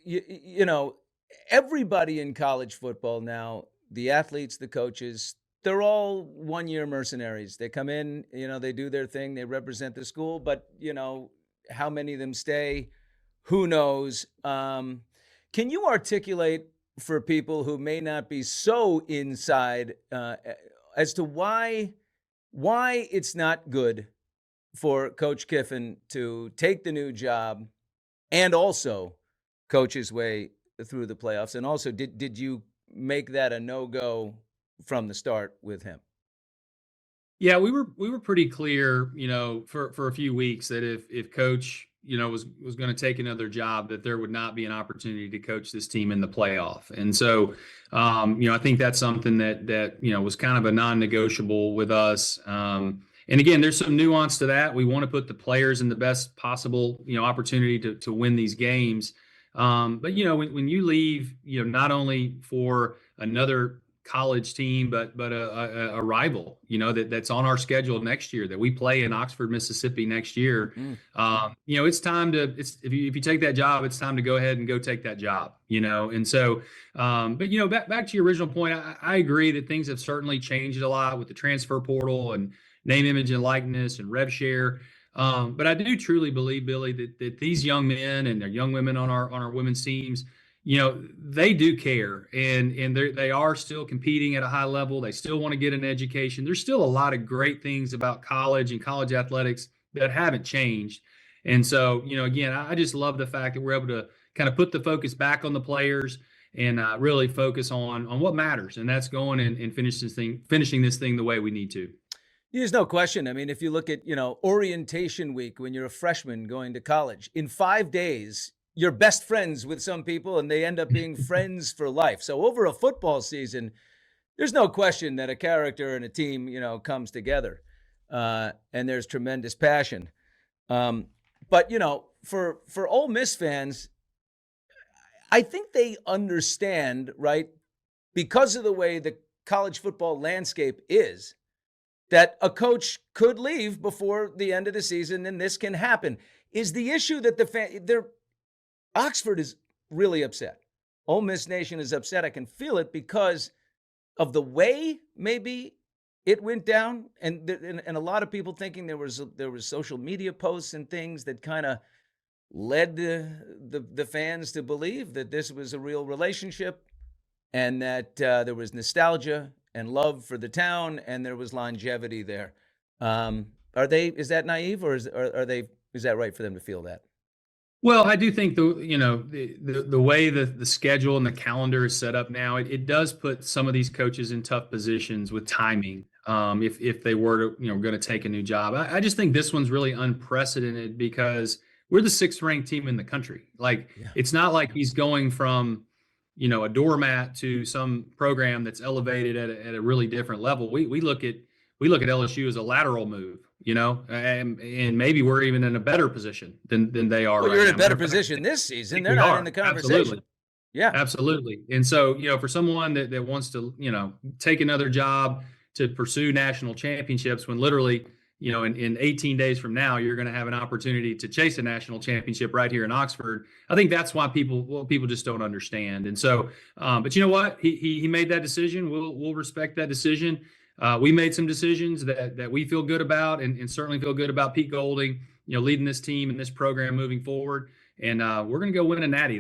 you know, everybody in college football now, the athletes, the coaches, they're all 1 year mercenaries. They come in, they do their thing, they represent the school, but how many of them stay? Who knows? Can you articulate for people who may not be so inside as to why it's not good for Coach Kiffin to take the new job and also coach his way through the playoffs? And also, did you make that a no-go from the start with him? Yeah, we were pretty clear, for a few weeks that if coach, was going to take another job, that there would not be an opportunity to coach this team in the playoff. And so, I think that's something that was kind of a non-negotiable with us. And again, there's some nuance to that. We want to put the players in the best possible, opportunity to win these games. But when you leave, not only for another college team, but a rival, that's on our schedule next year, that we play in Oxford, Mississippi next year. It's time to, if you take that job, it's time to go ahead and go take that job, And so, but back to your original point, I agree that things have certainly changed a lot with the transfer portal and name, image, and likeness and rev share. But I do truly believe, Billy, that these young men and their young women on our women's teams, they do care, and they are still competing at a high level. They still want to get an education. There's still a lot of great things about college and college athletics that haven't changed. And so, again, I just love the fact that we're able to kind of put the focus back on the players and really focus on what matters, and that's going and finishing this thing the way we need to. There's no question. I mean, if you look at, orientation week when you're a freshman going to college, in 5 days, you're best friends with some people and they end up being friends for life. So over a football season, there's no question that a character and a team, comes together and there's tremendous passion. But, for Ole Miss fans, I think they understand, right, because of the way the college football landscape is, that a coach could leave before the end of the season, and this can happen. Is the issue that Oxford is really upset. Ole Miss Nation is upset. I can feel it because of the way maybe it went down, and a lot of people thinking there was social media posts and things that kind of led the fans to believe that this was a real relationship, and that there was nostalgia and love for the town, and there was longevity there. Is that naive, or is that right for them to feel that? Well, I do think the way the schedule and the calendar is set up now, it does put some of these coaches in tough positions with timing. If they were to, going to take a new job, I just think this one's really unprecedented because we're the sixth ranked team in the country. Like, It's not like he's going from, a doormat to some program that's elevated at a really different level. We look at LSU as a lateral move, and maybe we're even in a better position than they are. Well, right you're in now. a better position this season. They're not in the conversation. Absolutely. Yeah, absolutely. And so, for someone that wants to, take another job to pursue national championships, when literally, in 18 days from now, you're going to have an opportunity to chase a national championship right here in Oxford. I think that's why people just don't understand. And so, but you know what? He made that decision. We'll respect that decision. We made some decisions that we feel good about, and certainly feel good about Pete Golding, leading this team and this program moving forward. And we're going to go win a Natty.